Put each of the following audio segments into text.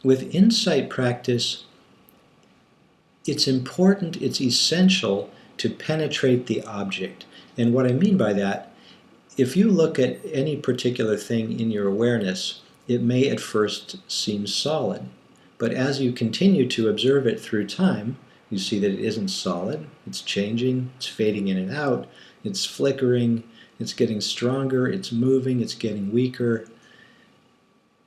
with insight practice, it's important, it's essential to penetrate the object. And what I mean by that, if you look at any particular thing in your awareness, it may at first seem solid. But as you continue to observe it through time, you see that it isn't solid, it's changing, it's fading in and out, it's flickering, it's getting stronger, it's moving, it's getting weaker.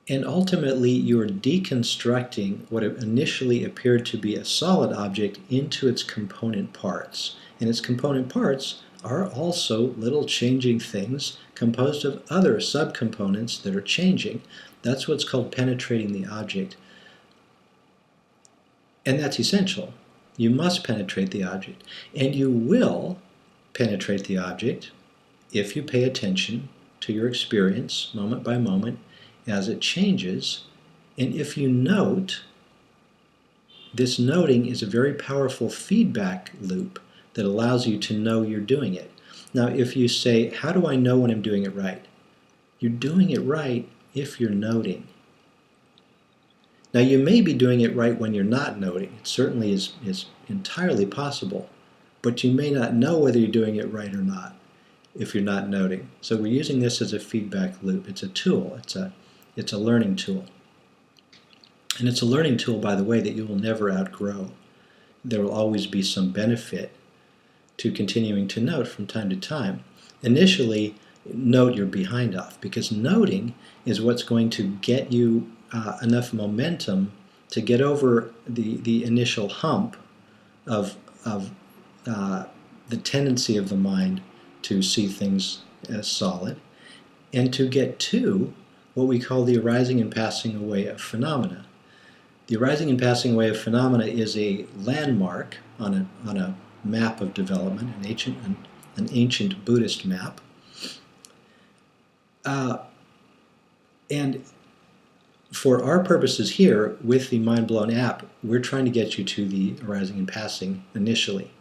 And ultimately, you're deconstructing what initially appeared to be a solid object into its component parts. And its component parts are also little changing things composed of other subcomponents that are changing. That's what's called penetrating the object. And that's essential. You must penetrate the object. And you will penetrate the object if you pay attention to your experience moment by moment as it changes. And if you note, this noting is a very powerful feedback loop that allows you to know you're doing it. Now, if you say, how do I know when I'm doing it right? You're doing it right if you're noting. Now, you may be doing it right when you're not noting. It certainly is entirely possible. But you may not know whether you're doing it right or not if you're not noting. So we're using this as a feedback loop. It's a tool. It's a learning tool. And it's a learning tool, by the way, that you will never outgrow. There will always be some benefit to continuing to note from time to time. Initially, note you're behind off, because noting is what's going to get you enough momentum to get over the initial hump of the tendency of the mind to see things as solid, and to get to what we call the arising and passing away of phenomena. The arising and passing away of phenomena is a landmark on a map of development, an ancient Buddhist map. And for our purposes here, with the Mind Blown app, we're trying to get you to the arising and passing initially.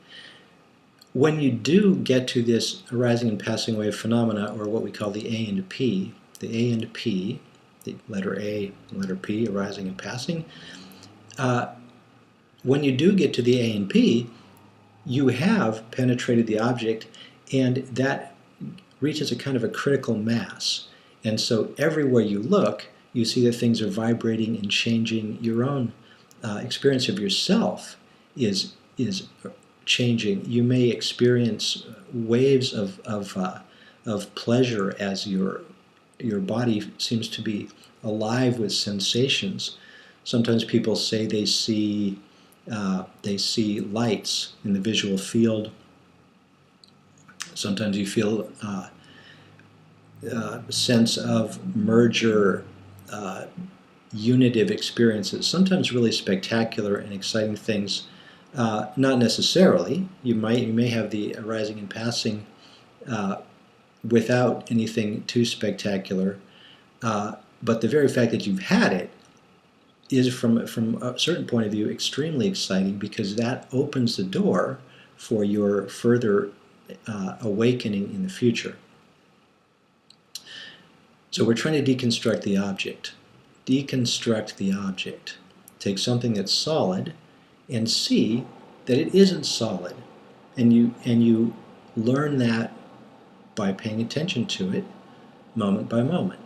When you do get to this arising and passing away of phenomena, or what we call the A and P, the letter A, letter P, arising and passing, when you do get to the A and P, you have penetrated the object, and that reaches a kind of a critical mass. And so everywhere you look, you see that things are vibrating and changing. Your own experience of yourself is changing. You may experience waves of pleasure as your body seems to be alive with sensations. Sometimes people say they see lights in the visual field. Sometimes you feel a sense of merger, unitive experiences. Sometimes really spectacular and exciting things. Not necessarily. You may have the arising and passing without anything too spectacular. But the very fact that you've had it is, from a certain point of view, extremely exciting, because that opens the door for your further awakening in the future. So we're trying to deconstruct the object. Deconstruct the object. Take something that's solid and see that it isn't solid. And you learn that by paying attention to it moment by moment.